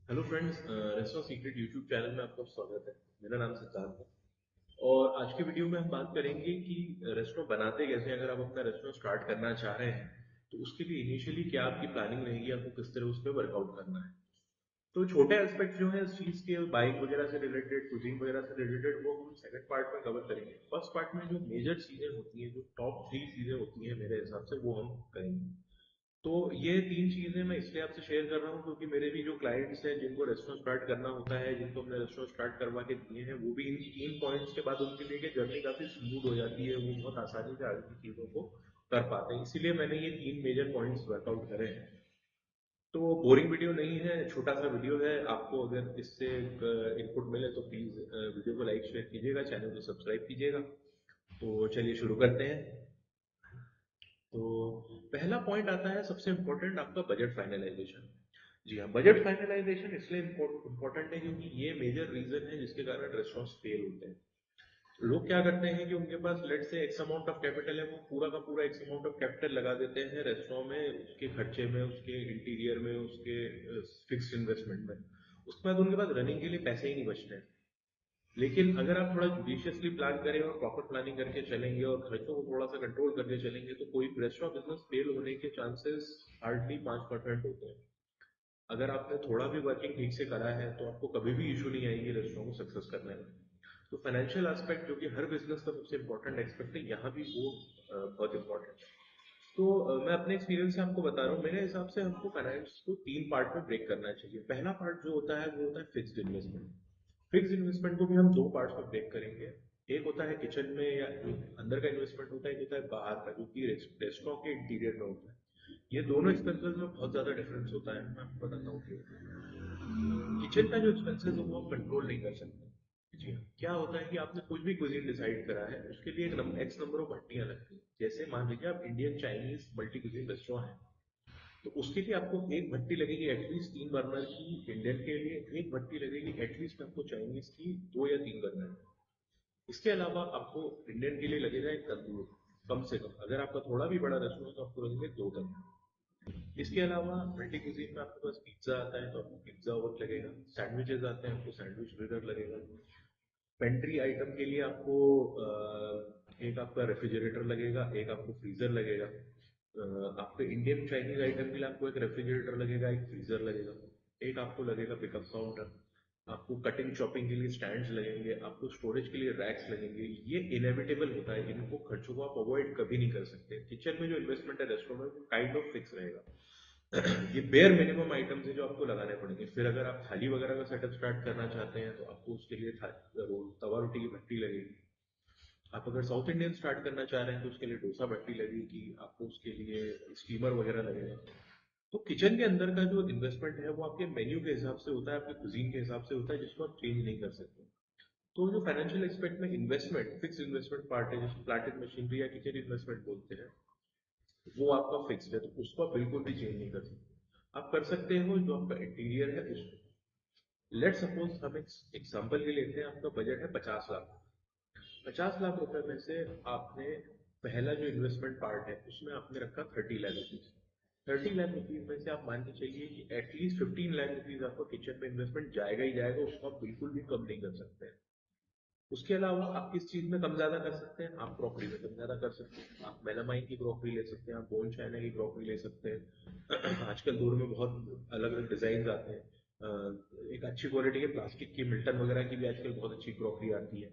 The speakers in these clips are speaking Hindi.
Hello friends, restaurant secret YouTube channel में आपका स्वागत है। मेरा नाम सिद्धार्थ है और आज के वीडियो में हम बात करेंगे कि रेस्टोरेंट बनाते कैसे हैं। अगर आप अपना रेस्टोरेंट स्टार्ट करना चाह रहे हैं तो उसके लिए इनिशियली क्या आपकी प्लानिंग रहेगी, आपको किस तरह उस पर वर्कआउट करना है। तो छोटे एस्पेक्ट जो है इस चीज़ के, बाइक वगैरह से रिलेटेड, कुकिंग वगैरह से रिलेटेड, वो हम सेकंड पार्ट में कवर करेंगे। फर्स्ट पार्ट में जो मेजर चीज़ें होती हैं, जो टॉप 3 चीज़ें होती हैं मेरे हिसाब से, वो हम करेंगे। तो ये 3 चीज़ें मैं इसलिए आपसे शेयर कर रहा हूँ क्योंकि मेरे भी जो क्लाइंट्स हैं जिनको रेस्टोरेंट स्टार्ट करना होता है, जिनको हमने रेस्टोरेंट स्टार्ट करवा के दिए हैं, वो भी इन 3 पॉइंट्स के बाद उनके लिए जर्नी काफ़ी स्मूथ हो जाती है। वो बहुत आसानी से आगे की चीज़ों को कर पाते हैं। इसीलिए मैंने ये 3 मेजर पॉइंट्स वर्कआउट करे हैं। तो बोरिंग वीडियो नहीं है, छोटा सा वीडियो है। आपको अगर इससे इनपुट मिले तो प्लीज़ वीडियो को लाइक शेयर कीजिएगा, चैनल को सब्सक्राइब कीजिएगा। तो चलिए शुरू करते हैं। तो पहला पॉइंट आता है सबसे इम्पोर्टेंट, आपका बजट फाइनलाइजेशन। जी हाँ, बजट फाइनलाइजेशन इसलिए इम्पोर्टेंट है क्योंकि ये मेजर रीजन है जिसके कारण रेस्टोरेंट्स फेल होते हैं। लोग क्या करते हैं कि उनके पास लेट से एक्स अमाउंट ऑफ कैपिटल है, वो पूरा का पूरा एक्स अमाउंट ऑफ कैपिटल लगा देते हैं रेस्टोरेंट में, उसके खर्चे में, उसके इंटीरियर में, उसके फिक्स्ड इन्वेस्टमेंट में। उसके बाद उनके पास रनिंग के लिए पैसे ही नहीं बचते हैं। लेकिन अगर आप थोड़ा जुडिशियसली प्लान करें और प्रॉपर प्लानिंग करके चलेंगे और खर्चों को थोड़ा सा कंट्रोल करके चलेंगे तो कोई रेस्टोरेंट बिजनेस फेल होने के चांसेस हार्डली 5% होते हैं। अगर आपने थोड़ा भी वर्किंग ठीक से करा है तो आपको कभी भी इशू नहीं आएगी रेस्टोरेंट को सक्सेस करने में। तो फाइनेंशियल एस्पेक्ट, जो कि हर बिजनेस का सबसे इंपॉर्टेंट एस्पेक्ट है, यहाँ भी वो बहुत इंपॉर्टेंट है। तो मैं अपने एक्सपीरियंस से आपको बता रहा हूँ। मेरे हिसाब से हमको फाइनेंस को 3 पार्ट में ब्रेक करना चाहिए। पहला पार्ट जो होता है वो होता है फिक्स्ड इन्वेस्टमेंट। फिक्स इन्वेस्टमेंट को भी हम 2 पार्ट्स में ब्रेक करेंगे। एक होता है किचन में या अंदर का इन्वेस्टमेंट होता है, एक होता है बाहर का, जो कि रेस्टोरेंट के इंटीरियर में होता है। ये दोनों एक्सपेंसेस में बहुत ज्यादा डिफरेंस होता है। मैं आपको बताता हूँ कि किचन का जो एक्सपेंसेस है वो आप कंट्रोल नहीं कर सकते। जी हाँ, क्या होता है कि आपने कुछ भी कुजीन डिसाइड करा है, उसके लिए एक एक्स नंबर ऑफ भट्टियां लगती हैं। जैसे मान लीजिए आप Indian Chinese multi cuisine restaurant है, तो उसके लिए आपको एक भट्टी लगेगी एटलीस्ट 3 बर्नर की। इंडियन के लिए एक भट्टी लगेगी एटलीस्ट आपको चाइनीज की 2 या 3 बर्नर। इसके अलावा आपको इंडियन के लिए लगेगा एक तंदूर, कम से कम। अगर आपका थोड़ा भी बड़ा रेस्टोरेंट है तो आपको लगेंगे 2 तंदूर। इसके अलावा मल्टी कुजीन में आपके पास पिज्जा आता है तो आपको पिज्जा ओवन लगेगा। सैंडविचेस आते हैं, आपको सैंडविच ग्रिलर लगेगा। पेंट्री आइटम के लिए आपको एक आपका रेफ्रिजरेटर लगेगा, एक आपको फ्रीजर लगेगा। आपके इंडियन चाइनीज आइटम के लिए आपको एक रेफ्रिजरेटर लगेगा, एक फ्रीजर लगेगा। एक आपको लगेगा पिकअप काउंटर। आपको कटिंग चॉपिंग के लिए स्टैंड्स लगेंगे, आपको स्टोरेज के लिए रैक्स लगेंगे। ये इनएविटेबल होता है, इनको खर्चों को आप अवॉइड कभी नहीं कर सकते। किचन में जो इन्वेस्टमेंट है रेस्टोरेंट में, वो काइंड ऑफ फिक्स रहेगा। ये बेयर मिनिमम आइटम्स है जो आपको लगाने पड़ेंगे। फिर अगर आप थाली वगैरह का सेटअप स्टार्ट करना चाहते हैं तो आपको उसके लिए तवा रोटी की भट्टी लगेगी। आप अगर साउथ इंडियन स्टार्ट करना चाह रहे हैं तो उसके लिए डोसा भट्टी लगेगी, आपको उसके लिए स्टीमर वगैरह लगेगा। तो किचन के अंदर का जो इन्वेस्टमेंट है वो आपके मेन्यू के हिसाब से होता है, आपके कुजीन के हिसाब से होता है, जिसको आप चेंज नहीं कर सकते। तो जो फाइनेंशियल एक्सपेक्ट में इन्वेस्टमेंट, फिक्स इन्वेस्टमेंट पार्ट है, जिसको प्लांट एंड मशीनरी या किचन इन्वेस्टमेंट बोलते हैं, वो आपका फिक्स्ड है, तो उसको आप बिल्कुल भी चेंज नहीं कर सकते। आप कर सकते हो जो आपका इंटीरियर है उसको। लेट सपोज हम एक एग्जाम्पल के लेते हैं, आपका बजट है 50 लाख। 50 लाख रुपए में से आपने पहला जो इन्वेस्टमेंट पार्ट है उसमें आपने रखा 30 लाख रुपीज। 30 लाख रुपीज में से आप मान के चलिए कि एटलीस्ट 15 लाख रुपीज आपको किचन में इन्वेस्टमेंट जाएगा ही जाएगा, उसको आप बिल्कुल भी कम नहीं कर सकते हैं। उसके अलावा आप किस चीज में कम ज्यादा कर सकते हैं? आप क्रॉकरी में कम ज्यादा कर सकते हैं। आप मेलामाइन की क्रॉकरी ले सकते हैं, आप बोन चाइना की क्रॉकरी ले सकते हैं। आजकल दौर में बहुत अलग अलग डिजाइन आते हैं। एक अच्छी क्वालिटी के प्लास्टिक की मिल्टन वगैरह की भी आजकल बहुत अच्छी क्रॉकरी आती है।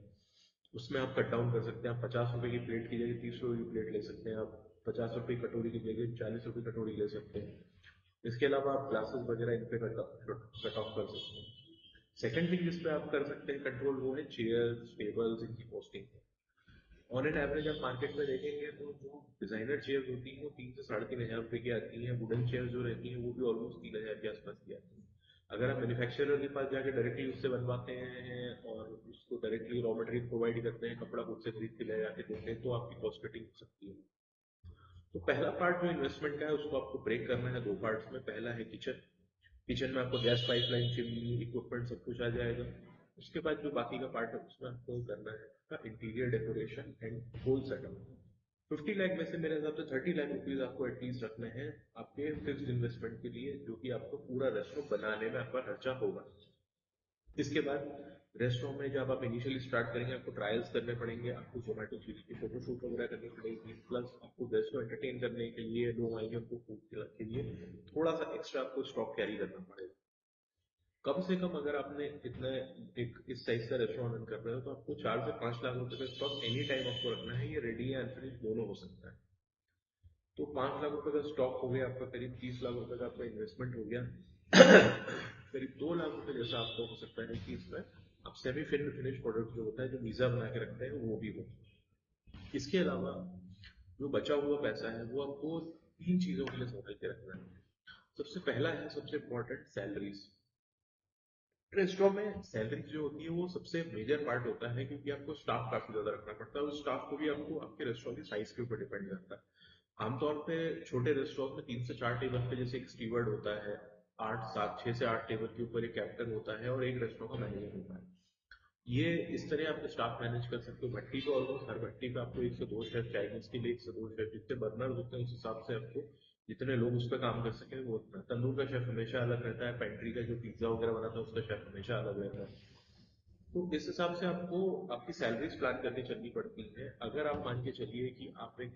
उसमें आप कट डाउन कर सकते हैं। आप 50 रुपए की प्लेट की जगह 30 रुपए की प्लेट ले सकते हैं। आप 50 रुपए की कटोरी की जगह 40 रुपए कटोरी ले सकते हैं। इसके अलावा आप ग्लासेस वगैरह इन पे कट ऑफ कर सकते हैं। सेकंड थिंग जिस पे आप कर सकते हैं कंट्रोल, वो है चेयर्स, टेबल्स, इनकी कॉस्टिंग। ऑन एन एवरेज आप मार्केट में देखेंगे तो जो डिजाइनर चेयर्स होती हैं वो 3 से 3.5 हजार रुपए की आती हैं। वुडन चेयर्स जो रहती हैं वो भी ऑलमोस्ट 3 हजार के आसपास की आती हैं। अगर आप मैन्युफैक्चरर के पास जाके डायरेक्टली उससे बनवाते हैं और उसको डायरेक्टली रॉ मटेरियल प्रोवाइड करते हैं, कपड़ा खुद से खरीद के ले जाके देते हैं, तो आपकी कॉस्ट कटिंग हो सकती है। तो पहला पार्ट जो इन्वेस्टमेंट का है उसको आपको ब्रेक करना है 2 पार्ट्स में। पहला है किचन। किचन में आपको गैस पाइपलाइन, चिमनी, इक्विपमेंट सब कुछ आ जाएगा। उसके बाद जो बाकी का पार्ट है उसमें आपको करना है आपका interior decoration and whole setup. 50 lakh में से मेरे हिसाब से 30 लाख रुपीज आपको एटलीस्ट रखने हैं आपके फिक्स्ड इन्वेस्टमेंट के लिए, जो कि आपको पूरा रेस्टोरेंट बनाने में आपका खर्चा होगा। इसके बाद रेस्टोरेंट में जब आप इनिशियली स्टार्ट करेंगे, आपको ट्रायल्स करने पड़ेंगे, आपको जोमेटो स्विगी की फोटोशूट वगैरह करनी पड़ेगी, प्लस आपको गेस्ट को एंटरटेन करने के लिए, लोग आएंगे उनको फूड के लिए थोड़ा सा एक्स्ट्रा आपको स्टॉक कैरी करना पड़ेगा। कम से कम अगर आपने इतना एक इस साइज का रेस्टोरेंट रन कर रहे हो तो आपको 4 से 5 लाख रुपए का स्टॉक एनी टाइम आपको रखना है। ये रेडी या अनफिनिश दोनों हो सकता है। तो 5 लाख रुपए का स्टॉक हो गया आपका, करीब 30 लाख रुपए का आपका इन्वेस्टमेंट हो गया। करीब 2 लाख रुपए जैसा आपको हो सकता है कि इसमें आप सेमी फिनिश प्रोडक्ट जो होता है, जो वीजा बना के रखते हैं, वो भी हो। इसके अलावा जो बचा हुआ पैसा है वो आपको तीन चीजों के लिए संभाल के रखना है। सबसे पहला है, सबसे इंपॉर्टेंट, सैलरीज। रेस्टोरेंट में सैलरी जो होती है वो सबसे मेजर पार्ट होता है, क्योंकि आपको स्टाफ काफी ज्यादा रखना पड़ता है, और स्टाफ को भी आपको आपके रेस्टोरेंट की साइज के ऊपर डिपेंड करता है। आमतौर पे छोटे रेस्टोरेंट में 3 से 4 टेबल पे जैसे एक स्टीवर्ड होता है, 6 से 8 टेबल के ऊपर एक कैप्टन होता है और एक रेस्टोरेंट का मैनेजर होता है। ये इस तरह आप स्टाफ मैनेज कर सकते हो। भट्टी पे ऑलमोस्ट हर भट्टी पे आपको 1 से 2 शेफ, चाइनीज के लिए 1 से 2 शेफ, जितने बर्नर होते हैं उस हिसाब से आपको जितने लोग उस पर काम कर सके वो उतना। तंदूर का शेफ हमेशा अलग रहता है, पेंट्री का जो पिज्जा वगैरह बनाता है उसका शेफ हमेशा अलग रहता है। तो इस हिसाब से आपको आपकी सैलरीज प्लान करके चलनी पड़ती है। अगर आप मान के चलिए कि आप एक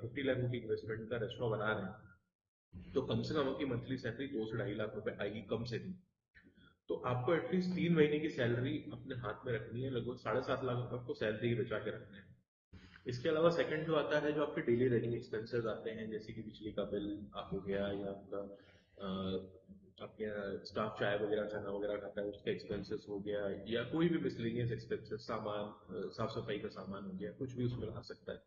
50 लाख रुपए इन्वेस्टमेंट का रेस्टोरेंट बना रहे हैं, तो कम से कम आपकी मंथली सैलरी 2 से 2.5 लाख रुपए आएगी, कम से कम। तो आपको एटलीस्ट 3 महीने की सैलरी अपने हाथ में रखनी है, लगभग 7.5 लाख रुपए आपको सैलरी बचा के रखने हैं। इसके अलावा सेकंड जो आता है, जो आपके डेली रनिंग एक्सपेंसेस आते हैं, जैसे कि बिजली का बिल आप हो गया, या आपका आपके यहाँ स्टाफ चाय वगैरह खाना वगैरह खाता है उसका एक्सपेंसेस हो गया, या कोई भी मिसलेनियस एक्सपेंसेस, सामान, साफ सफाई का सामान हो गया, कुछ भी उसमें आ सकता है।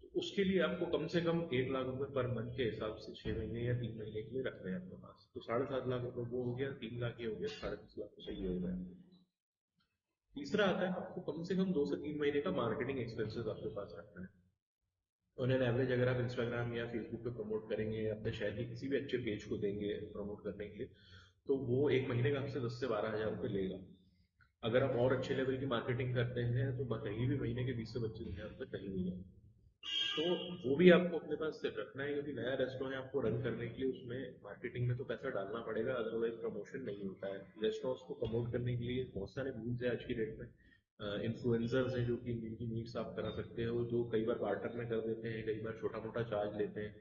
तो उसके लिए आपको कम से कम 1 लाख रुपए पर मंथ के हिसाब से 6 महीने या 3 महीने के लिए रखने हैं अपने पास। तो 7.5 लाख रुपए वो हो गया, 3 लाख ये हो गया, 30.5 लाख तो सही हो गया। तीसरा आता है, आपको कम से कम 2 से 3 महीने का मार्केटिंग एक्सपेंसेस आपके पास रखना है। ऑन एन एवरेज अगर आप इंस्टाग्राम या फेसबुक पे प्रमोट करेंगे, या अपने शहर के किसी भी अच्छे पेज को देंगे प्रमोट करने के लिए, तो वो एक महीने का आपसे 10 से 12 हजार रुपये लेगा। अगर आप और अच्छे लेवल की मार्केटिंग करते हैं तो कहीं भी महीने के 20 से 25 हजार रुपये कहीं नहीं है। तो वो भी आपको अपने पास रखना है, क्योंकि नया रेस्टोरेंट आपको रन करने के लिए उसमें मार्केटिंग में तो पैसा डालना पड़ेगा, अदरवाइज प्रमोशन नहीं होता है। रेस्टोरेंट्स को प्रमोट करने के लिए बहुत सारे मीन्स है आज की डेट में। इन्फ्लुएंसर्स हैं जो कि जिनकी नीड्स आप करा सकते हो, जो कई बार बार्टर में कर देते हैं, कई बार छोटा मोटा चार्ज लेते हैं।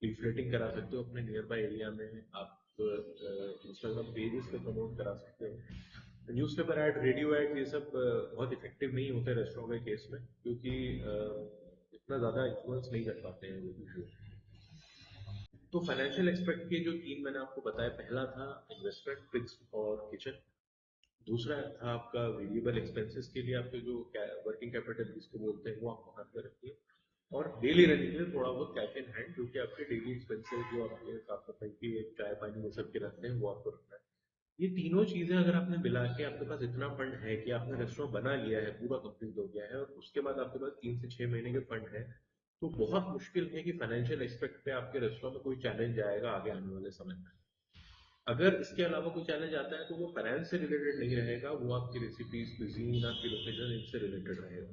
लीफलेटिंग करा सकते हो अपने नियर बाय एरिया में आप, इंस्टाग्राम पेजेस पे प्रमोट करा सकते हो। न्यूज़पेपर ऐड, रेडियो ऐड, ये सब बहुत इफेक्टिव नहीं होते रेस्टोरेंट के केस में, क्योंकि इतना ज्यादा इन्फ्लुएंस नहीं कर पाते हैं वो। तो फाइनेंशियल एक्सपेक्ट के जो तीन मैंने आपको बताया, पहला था इन्वेस्टमेंट, फिक्स्ड और किचन। दूसरा था आपका वेरिएबल एक्सपेंसेस के लिए आपके जो वर्किंग कैपिटल जिसको बोलते हैं, वो आपको हाथ में रखिए। और डेली रनिंग में थोड़ा बहुत कैश इन हैंड, जो कि आपके डेली एक्सपेंसेस जो आपके साफ सफाई की चाय पानी वो सब के रखते हैं, वो आपको रखना है। ये तीनों चीजें अगर आपने मिला के आपके पास इतना फंड है कि आपने रेस्टोरेंट बना लिया है, पूरा कंप्लीट हो गया है, और उसके बाद आपके पास 3 से 6 महीने के फंड है, तो बहुत मुश्किल है कि फाइनेंशियल एस्पेक्ट पे आपके रेस्टोरेंट में कोई चैलेंज आएगा आगे आने वाले समय में। अगर इसके अलावा कोई चैलेंज आता है तो वो फाइनेंस से रिलेटेड नहीं रहेगा, वो आपकी रेसिपीज, क्विजीन, आपकी लोकेशन, इनसे रिलेटेड रहेगा।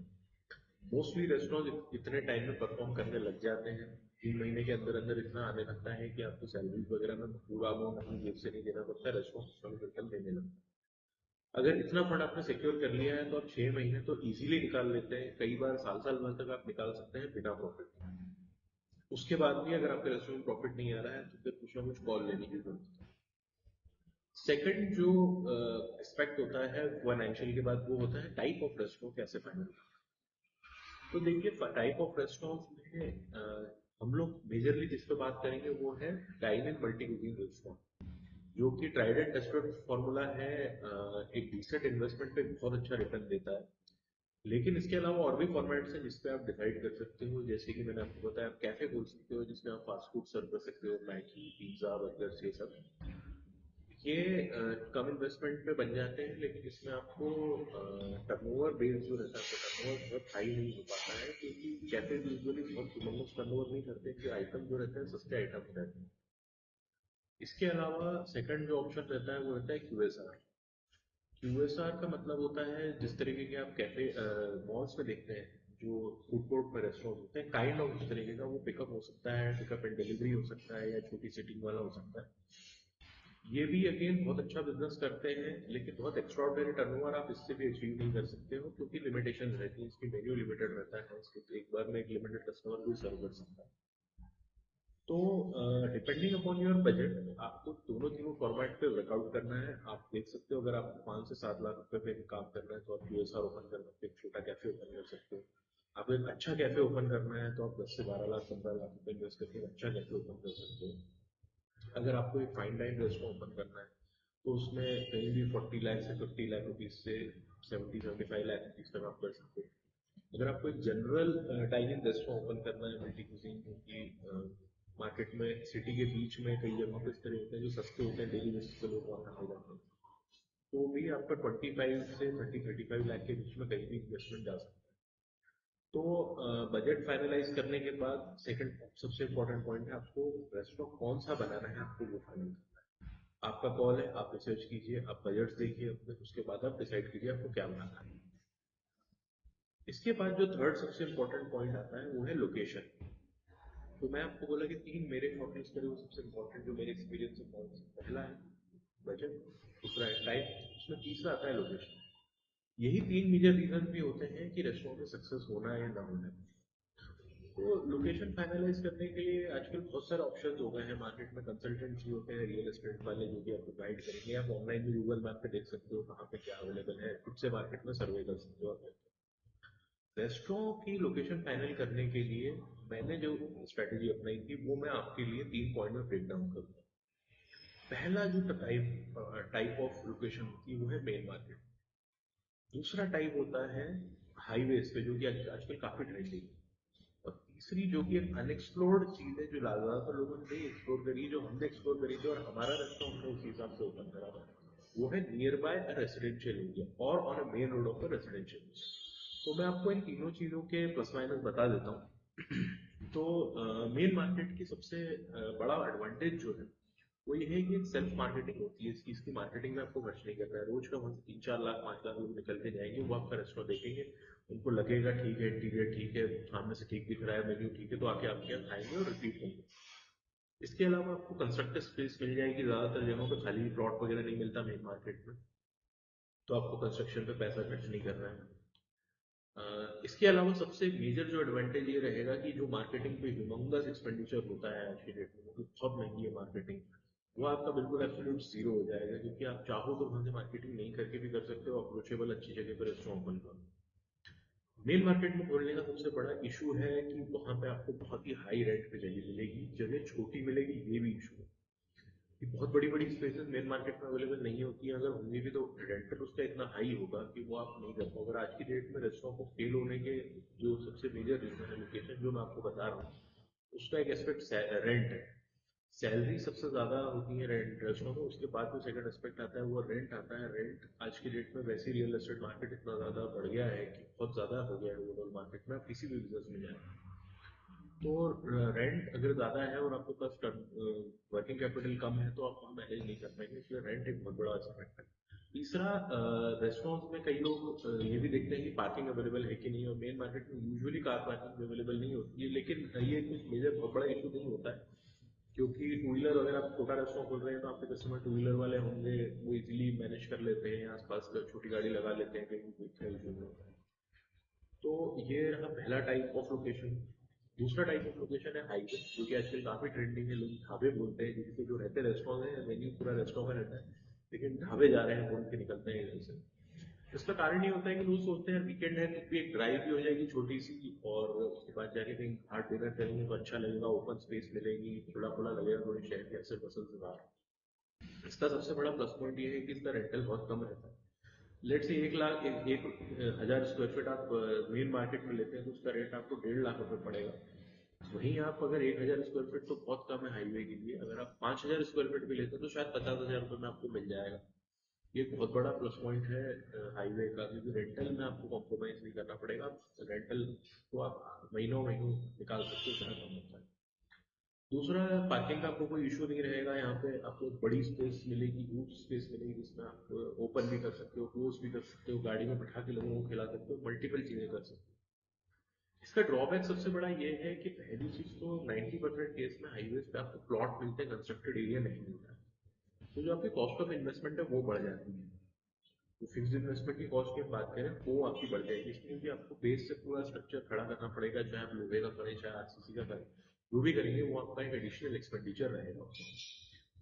मोस्टली रेस्टोरेंट इतने टाइम में परफॉर्म करने लग जाते हैं, 3 महीने के अंदर अंदर इतना आने लगता है कि आपको सैलरी वगैरह में पूरा अमाउंट अपनी जेब से नहीं देना पड़ता, रेस्टोरेंट बिल्कुल देने लगता है। अगर इतना फंड आपने सिक्योर कर लिया है तो आप 6 महीने तो इजीली निकाल लेते हैं, कई बार साल साल भर तक आप निकाल सकते हैं बिना प्रॉफिट। उसके बाद भी अगर आपके रेस्टोरेंट में प्रॉफिट नहीं आ रहा है तो फिर कुछ ना कुछ कॉल लेने की जरूरत है। सेकंड जो एस्पेक्ट होता है फाइनेंशियल के बाद, वो होता है टाइप ऑफ रेस्टोरेंट कैसे फाइनल। तो देखिए, टाइप ऑफ रेस्टोरेंट में हम लोग मेजरली जिस पे बात करेंगे वो है dine in multi cooking restaurant, जो कि ट्राइड एंड टेस्टेड फॉर्मूला है। एक डिसेंट इन्वेस्टमेंट पे बहुत अच्छा रिटर्न देता है। लेकिन इसके अलावा और भी फॉर्मेट्स हैं जिसपे आप डिसाइड कर सकते हो, जैसे कि मैंने आपको बताया, आप कैफे खोल सकते हो जिसमें आप फास्ट फूड सर्व कर सकते हो, मैगी, पिज्जा, बर्गर, ये सब। ये कम इन्वेस्टमेंट पे बन जाते हैं, लेकिन इसमें आपको टर्नओवर बेस जो रहता है, टर्नओवर बहुत हाई नहीं हो पाता है, क्योंकि कैफे यूजुअली बहुत ह्यूमंगस टर्नओवर नहीं करते, कि आइटम जो रहते हैं सस्ते आइटम रहते हैं। इसके अलावा सेकंड जो ऑप्शन रहता है वो रहता है क्यूएसआर। क्यूएसआर का मतलब होता है, जिस तरीके के आप कैफे मॉल्स में देखते हैं, जो फूड कोर्ट में रेस्टोरेंट होते हैं, काइंड ऑफ उस तरीके का। वो पिकअप हो सकता है, पिकअप एंड डिलीवरी हो सकता है, या छोटी सीटिंग वाला हो सकता है। ये भी अगेन बहुत अच्छा बिजनेस करते हैं, लेकिन बहुत एक्स्ट्राऑर्डिनरी टर्नओवर आप इससे भी अचीव नहीं कर सकते हो, क्योंकि लिमिटेशन रहती है, इसकी मेन्यू लिमिटेड रहता है, इसको एक बार में एक लिमिटेड कस्टमर को सर्व कर सकता है। तो डिपेंडिंग अपॉन योर बजट आपको दोनों तीनों फॉर्मेट पे वर्कआउट करना है। आप देख सकते हो, अगर आपको 5 से 7 लाख रुपए पे काम करना है तो आप QSR ओपन कर सकते हो, एक छोटा कैफे ओपन कर सकते हो। आपको एक अच्छा कैफे ओपन करना है तो आप 10 से 12 लाख 15 लाख रुपए इन्वेस्ट करके एक अच्छा कैफे ओपन कर सकते हो। अगर आपको एक फाइन डाइन रेस्टोरेंट ओपन करना है तो उसमें कहीं भी 40 लाख से 50 लाख रुपीज से 70 से 75 लाख रुपीज तक आप कर सकते हो। अगर आपको एक जनरल डाइनिंग रेस्टोरेंट ओपन करना है मल्टी कुजीन, क्योंकि मार्केट में सिटी के बीच में कई जगहों पे इस तरह होते हैं जो सस्ते होते हैं, डेली बेसिस पे लोग वहाँ खाने जाते हैं, तो भी आपका 25 से 30 35 लाख के बीच में कहीं भी इन्वेस्टमेंट जा सकता है। तो बजट फाइनलाइज करने के बाद सेकंड सबसे इम्पोर्टेंट पॉइंट है, आपको रेस्टोरेंट कौन सा बनाना है, आपको वो फाइनल करना है। आपका कॉल है, आप रिसर्च कीजिए, आप बजट देखिए अपने, उसके बाद आप डिसाइड कीजिए आपको क्या बनाना है। इसके बाद जो थर्ड सबसे इम्पोर्टेंट पॉइंट आता है वो है लोकेशन। तो मैं आपको बोला कि तीन मेरे शॉर्टलिस्ट करे वो सबसे इम्पोर्टेंट जो मेरे एक्सपीरियंस से पॉइंट्स। पहला है बजट, दूसरा है टाइम, उसमें तीसरा आता है लोकेशन। यही तीन मेजर रीजन भी होते हैं कि रेस्टोरेंट में सक्सेस होना है या ना होना है। तो लोकेशन फाइनलाइज करने के लिए आजकल बहुत सारे ऑप्शंस हो गए हैं मार्केट में। कंसल्टेंट्स भी होते हैं, रियल एस्टेट वाले, जो भी आपको गाइड करेंगे। आप ऑनलाइन भी गूगल मैप पे देख सकते हो कहाँ पे क्या अवेलेबल है, खुद से मार्केट में सर्वे कर सकते हो। रेस्टोरेंट की लोकेशन फाइनल करने के लिए मैंने जो स्ट्रेटेजी अपनाई थी वो मैं आपके लिए 3 पॉइंट में ब्रेक डाउन करूंगा। पहला जो टाइप ऑफ लोकेशन होती है वो है मेन मार्केट। दूसरा टाइप होता है हाईवेज पे, जो कि आजकल काफी ट्रेंडिंग है। और तीसरी जो कि एक अनएक्सप्लोर्ड चीज है, जो ज्यादातर लोगों ने नहीं एक्सप्लोर करी, जो हमने एक्सप्लोर करी थी और हमारा रेस्टोरेंट हमने उसी हिसाब से ओपन करा था, वो है नियर बाय रेसिडेंशियल एरिया और on a main road of a residential area. तो मैं आपको इन तीनों चीजों के प्लस माइनस बता देता हूँ। तो मेन मार्केट की सबसे बड़ा एडवांटेज जो है वो ये है कि सेल्फ मार्केटिंग होती है इसकी। इसकी मार्केटिंग में आपको खर्च नहीं करना है। रोज का वहां से 3 4 लाख 5 लाख लोग निकल के जाएंगे, वो आपका रेस्टोरेंट देखेंगे, उनको लगेगा ठीक है, इंटीरियर ठीक है, सामने से ठीक दिख रहा है, मेन्यू ठीक है, तो आके आपके यहाँ खाएंगे और रिपीट करेंगे। इसके अलावा आपको कंस्ट्रक्टेड स्पेस मिल जाएगी। ज्यादातर जगहों पे खाली प्लॉट वगैरह नहीं मिलता मेन मार्केट में, तो आपको कंस्ट्रक्शन पे पैसा खर्च नहीं करना है। इसके अलावा सबसे मेजर जो एडवांटेज ये रहेगा कि जो मार्केटिंग पे ह्यूमंगस एक्सपेंडिचर होता है आज के डेट में, वो बहुत महंगी है मार्केटिंग, वो आपका बिल्कुल एब्सोल्यूट जीरो हो जाएगा, क्योंकि आप चाहो तो वहां से मार्केटिंग नहीं करके भी कर सकते हो, अप्रोचेबल अच्छी जगह पर रेस्टोरेंट ओपन करो। मेन मार्केट में खोलने का सबसे बड़ा इशू है कि वहां पे आपको बहुत ही हाई रेंट पे जगह मिलेगी, जगह छोटी मिलेगी, ये भी इशू है कि बहुत बड़ी बड़ी स्पेसेस मेन मार्केट में अवेलेबल नहीं होती है। अगर होंगी भी तो रेंटल उसका इतना हाई होगा कि वो आप नहीं कर पाओगे। आज की डेट में रेस्टोरेंट को फेल होने के जो सबसे मेजर रीजन है लोकेशन, जो मैं आपको बता रहा हूँ, उसका एक एस्पेक्ट रेंट है। सैलरी सबसे ज्यादा होती है रेंट रेस्टोरेंट में, उसके बाद जो सेकंड एस्पेक्ट आता है वो रेंट आता है। रेंट आज की डेट में वैसे ही रियल एस्टेट मार्केट इतना ज्यादा बढ़ गया है कि बहुत ज्यादा हो गया है ओवरऑल मार्केट में, आप किसी भी बिजनेस में जाए तो रेंट अगर ज्यादा है और आपके पास वर्किंग कैपिटल कम है तो आप वहाँ मैनेज नहीं कर पाएंगे, इसलिए रेंट एक बहुत बड़ा एस्पेक्ट है। तीसरा, रेस्टोरेंट्स में कई लोग ये भी देखते हैं कि पार्किंग अवेलेबल है कि नहीं, और मेन मार्केट में यूजुअली कार पार्किंग अवेलेबल नहीं होती है। लेकिन ये कुछ मेजर बहुत बड़ा इशू नहीं होता है, क्योंकि टू व्हीलर अगर आप छोटा रेस्टोरेंट खोल रहे हैं तो आपके कस्टमर टू व्हीलर वाले होंगे, वो इजीली मैनेज कर लेते हैं, आसपास छोटी गाड़ी लगा लेते हैं, कहीं कोई इतना इशू नहीं होता है। तो ये रहा पहला टाइप ऑफ लोकेशन। दूसरा टाइप ऑफ लोकेशन है हाईवे, जो कि आजकल काफी ट्रेंडिंग है। लोग ढाबे बोलते हैं, जिसके जो रहते रेस्टोरेंट है, मेन्यू पूरा रेस्टोरेंट में रहता है, लेकिन ढाबे जा रहे हैं बोल के निकलते हैं इधर से। इसका कारण ये होता है कि लोग सोचते हैं वीकेंड है तो भी एक ड्राइव भी हो जाएगी छोटी सी, और उसके बाद जाके कहीं हार्ड डिनर करेंगे तो अच्छा लगेगा, ओपन स्पेस मिलेगी, खुला खुला लगेगा थोड़ी शहर के अक्सर पसंद से बाहर। इसका सबसे बड़ा प्लस पॉइंट ये है कि इसका रेंटल बहुत कम रहता है। लेट से 1 लाख एक 1000 स्क्वायर फीट आप मेन मार्केट में लेते हैं तो उसका रेट आपको 1.5 लाख रुपए पड़ेगा। वहीं आप अगर 1000 स्क्वायर फीट, तो बहुत कम है हाईवे के लिए, अगर आप 5000 स्क्वायर फीट भी लेते हैं तो शायद 50,000 रुपये में आपको मिल जाएगा। ये एक बहुत बड़ा प्लस पॉइंट है हाईवे का, क्योंकि रेंटल में आपको कॉम्प्रोमाइज नहीं करना पड़ेगा। रेंटल तो आप महीनों महीनों निकाल सकते हो, इतना कम होता है। दूसरा, पार्किंग का आपको कोई इशू नहीं रहेगा। यहाँ पे आपको एक बड़ी स्पेस मिलेगी, ह्यूज स्पेस मिलेगी, जिसमें आप ओपन भी कर सकते हो, क्लोज भी कर सकते हो, गाड़ी में बैठा के लोगों को खिला सकते हो, मल्टीपल चीजें कर सकते हो। इसका ड्रॉबैक सबसे बड़ा ये है कि पहली चीज तो 90% केस में हाईवेज पे आपको प्लॉट मिलते हैं, कंस्ट्रक्टेड एरिया नहीं मिलता है। तो जो आपकी कॉस्ट ऑफ इन्वेस्टमेंट है वो बढ़ जाती है। तो फिक्स इन्वेस्टमेंट की कॉस्ट की हम बात करें वो आपकी बढ़ जाएगी, इसलिए क्योंकि आपको बेस से पूरा स्ट्रक्चर खड़ा करना पड़ेगा, चाहे आप लोहे का करें चाहे आरसीसी का करें, जो भी करेंगे वो आपका एक एडिशनल एक्सपेंडिचर रहेगा।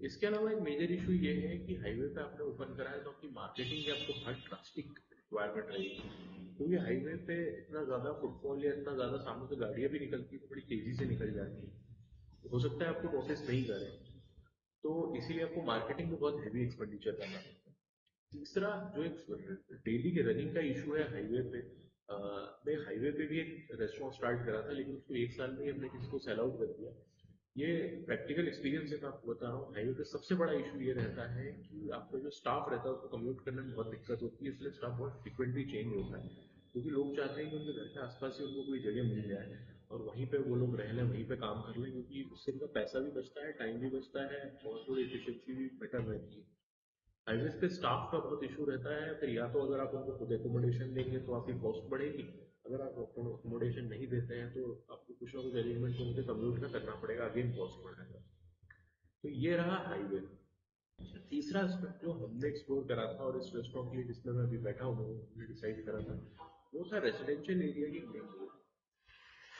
इसके अलावा एक मेजर इशू ये है कि हाईवे पे आपने ओपन करा है तो आपकी मार्केटिंग की आपको हर ड्रास्टिक रिक्वायरमेंट रहेगी, क्योंकि हाईवे पे इतना ज्यादा फुटफॉल या इतना ज्यादा सामने से गाड़ियां भी निकलती है तो बड़ी तेजी से निकल जाती है, हो सकता है आपको नोटिस नहीं करें, तो इसीलिए आपको मार्केटिंग में बहुत हैवी एक्सपेंडिचर करना पड़ता है। तीसरा जो एक डेली के रनिंग का इशू है हाईवे पे, मैं हाईवे पे भी एक रेस्टोरेंट स्टार्ट करा था लेकिन उसको एक साल में ही हमने किसी को सेल आउट कर दिया। ये प्रैक्टिकल एक्सपीरियंस है, मैं आपको बता रहा हूँ। हाईवे पे सबसे बड़ा इशू ये रहता है कि आपका जो स्टाफ रहता है उसको कम्यूट करने में बहुत दिक्कत होती है, इसलिए स्टाफ बहुत फ्रिक्वेंटली चेंज होता है, क्योंकि लोग चाहते हैं कि उनके घर के आसपास ही उनको कोई जगह मिल जाए और वहीं पे वो लोग रह लें, वहीं पे काम कर लें, क्योंकि उससे उनका पैसा भी बचता है, टाइम भी बचता है और थोड़ी एफिशिएंसी भी बेटर रहती है। हाईवेज पे स्टाफ का बहुत इशू रहता है, फिर या तो अगर आप उनको खुद एकोमोडेशन देंगे तो आपकी कॉस्ट बढ़ेगी, अगर आप एकोमोडेशन नहीं देते हैं तो आपको कुछ ना कुछ अरेंजमेंट उनके कम्यूट का करना पड़ेगा, अगेन कॉस्ट बढ़ेगा। तो ये रहा हाईवे। तीसरा एस्पेक्ट जो हमने एक्सप्लोर करा था और इस रेस्टोरेंट के लिए जिसमें मैं अभी बैठा हूँ हमने डिसाइड करा था, वो था रेजिडेंशियल एरिया की ग्रोथ।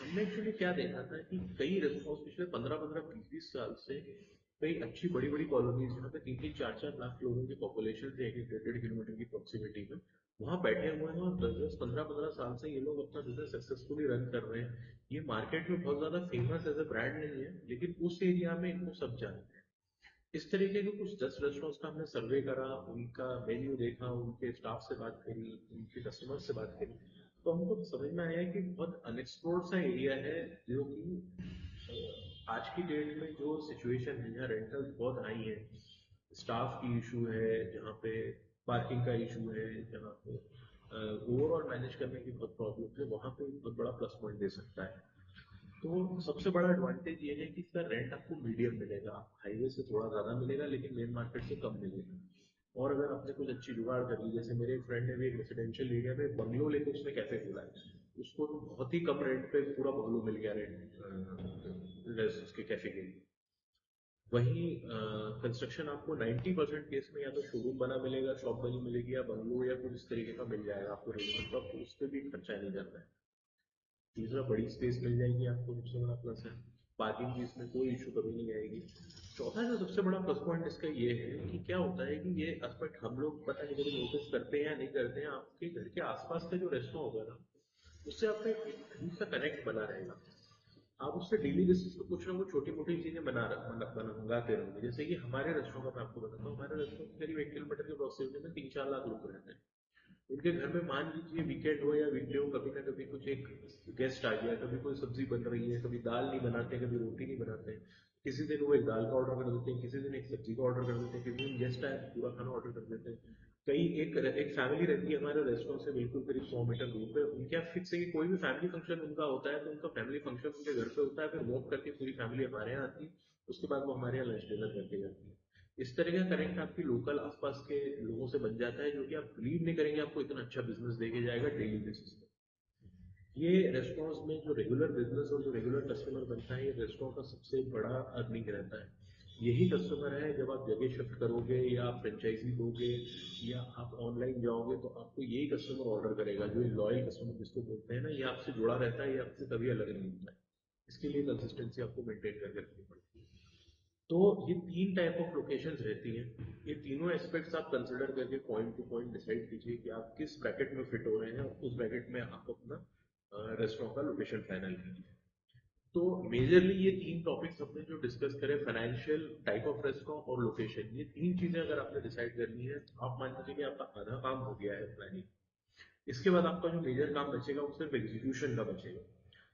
हमने एक्चुअली क्या देखा था कि कई रेस्टोरेंट पिछले 15-15 20-20 साल से कई अच्छी बड़ी बड़ी कॉलोनीज जहाँ पे 3-3 4-4 लाख लोगों की पॉपुलेशन है, 1-1.5 किलोमीटर की प्रोक्सीमिटी में वहाँ बैठे हुए हैं और 10-10 15-15 साल से ये लोग अपना बिजनेस सक्सेसफुली रन कर रहे हैं। ये मार्केट में बहुत ज्यादा फेमस एज ए ब्रांड नहीं है लेकिन उस एरिया में इनको सब जानते हैं। इस तरीके के कुछ 10 रेस्टोरेंट्स का हमने सर्वे करा, उनका मेन्यू देखा, उनके स्टाफ से बात करी, उनके कस्टमर से बात करी, तो हमको समझ में आया कि बहुत अनएक्सप्लोर्ड सा एरिया है, जो कि आज की डेट में जो सिचुएशन है जहाँ रेंटल्स बहुत हाई है, स्टाफ की इशू है, जहाँ पे पार्किंग का इशू है, जहाँ पे ओवरऑल मैनेज करने की बहुत प्रॉब्लम है, वहाँ पे बहुत बड़ा प्लस पॉइंट दे सकता है। तो सबसे बड़ा एडवांटेज ये है कि इसका रेंट आपको मीडियम मिलेगा, हाईवे से थोड़ा ज्यादा मिलेगा लेकिन मेन मार्केट से कम मिलेगा। और अगर आपने कुछ अच्छी जुगाड़ कर ली, जैसे मेरे एक फ्रेंड ने भी एक रेसिडेंशियल एरिया में बंगलो लेके उसने कैफे खोला है, उसको तो बहुत ही कम रेंट पे पूरा बंगलो मिल गया रेंट उसके कैफे के लिए। वहीं कंस्ट्रक्शन आपको 90% केस में या तो शोरूम बना मिलेगा, शॉप बनी मिलेगी, या बंगलो या कुछ इस तरीके का मिल जाएगा आपको रेंट पर, तो उस पर भी खर्चा नहीं करना है। तीसरा, बड़ी स्पेस मिल जाएगी आपको, सबसे बड़ा प्लस है। पार्किंग की इसमें कोई इशू कभी नहीं आएगी। चौथा जो सबसे बड़ा प्लस पॉइंट इसका ये है कि क्या होता है कि ये एस्पेक्ट हम लोग पता नहीं कभी नोटिस करते हैं या नहीं करते हैं, आपके घर के आसपास का जो रेस्टोरेंट होगा ना, उससे आपका एक अजीब सा कनेक्ट बना रहेगा। आप उससे डेली बेसिस पे कुछ ना कुछ छोटी मोटी चीजें मंगाते रहोगे। जैसे कि हमारे रेस्टोरेंट का मैं आपको बताता हूँ, हमारे रेस्टोरेंट करीब 1 किलोमीटर के प्रोक्सिमिटी में 3-4 लाख लोग रहते हैं। उनके घर में मान लीजिए वीकेंड हो या वीकडे हो, कभी ना कभी कुछ एक गेस्ट आ गया, कभी कोई सब्जी बन रही है, कभी दाल नहीं बनाते, कभी रोटी नहीं बनाते, किसी दिन वो एक दाल का ऑर्डर कर देते हैं, किसी दिन एक सब्जी का ऑर्डर कर देते हैं, किसी दिन गेस्ट आए पूरा खाना ऑर्डर कर देते हैं। कई एक फैमिली रहती है हमारे रेस्टोरेंट से बिल्कुल करीब 100 मीटर दूर पे, उनके यहाँ फिक्स है कि कोई भी फैमिली फंक्शन उनका होता है तो उनका फैमिली फंक्शन उनके घर पे होता है, फिर वॉक करके पूरी फैमिली हमारे यहाँ आती है, उसके बाद वो हमारे यहाँ लंच डिनर करके जाती है। इस तरह का कनेक्ट आपकी लोकल आसपास के लोगों से बन जाता है, जो कि आप बिलीव नहीं करेंगे आपको इतना अच्छा बिजनेस देके जाएगा डेली बेसिस पे। ये रेस्टोरेंट्स में जो रेगुलर बिजनेस और जो रेगुलर कस्टमर बनता है, ये रेस्टोरेंट का सबसे बड़ा अर्निंग रहता है। यही कस्टमर है जब आप जगह शिफ्ट करोगे या आप फ्रेंचाइजी दोगे या आप ऑनलाइन जाओगे तो आपको यही कस्टमर ऑर्डर करेगा, जो लॉयल कस्टमर जिसको बोलते हैं ना, ये आपसे जुड़ा रहता है, ये आपसे कभी अलग नहीं होता है। इसके लिए कंसिस्टेंसी आपको मेंटेन करके रखनी पड़ती है। तो ये 3 टाइप ऑफ लोकेशंस रहती हैं, ये तीनों एस्पेक्ट्स आप कंसिडर करके पॉइंट टू पॉइंट डिसाइड कीजिए कि आप किस ब्रैकेट में फिट हो रहे हैं और उस ब्रैकेट में आप अपना रेस्टोरेंट का लोकेशन फाइनल कीजिए। तो मेजरली ये 3 टॉपिक्स हमने जो डिस्कस करे, फाइनेंशियल, टाइप ऑफ रेस्टोरेंट और लोकेशन, ये 3 चीजें अगर आपने डिसाइड कर ली है तो आप मान लीजिए कि आपका आधा काम हो गया है प्लानिंग। इसके बाद आपका जो मेजर काम बचेगा वो सिर्फ एग्जीक्यूशन का बचेगा।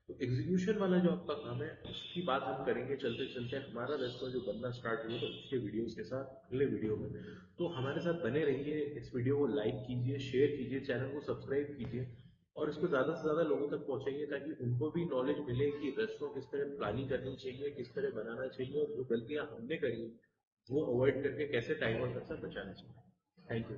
तो एग्जीक्यूशन वाला जो आपका काम है उसकी बात हम करेंगे चलते चलते, हमारा रेस्टोरेंट जो बनना स्टार्ट हुआ तो उसके वीडियोस के साथ अगले वीडियो में। तो हमारे साथ बने रहिए, इस वीडियो को लाइक कीजिए, शेयर कीजिए, चैनल को सब्सक्राइब कीजिए और इसको ज्यादा से ज्यादा लोगों तक पहुंचाइए, ताकि उनको भी नॉलेज मिले कि रेस्टोरेंट किस तरह प्लानिंग करनी चाहिए, किस तरह बनाना चाहिए, और जो गलतियां हमने करी वो अवॉइड करके कैसे टाइम और पैसा बचाना चाहिए। Thank you.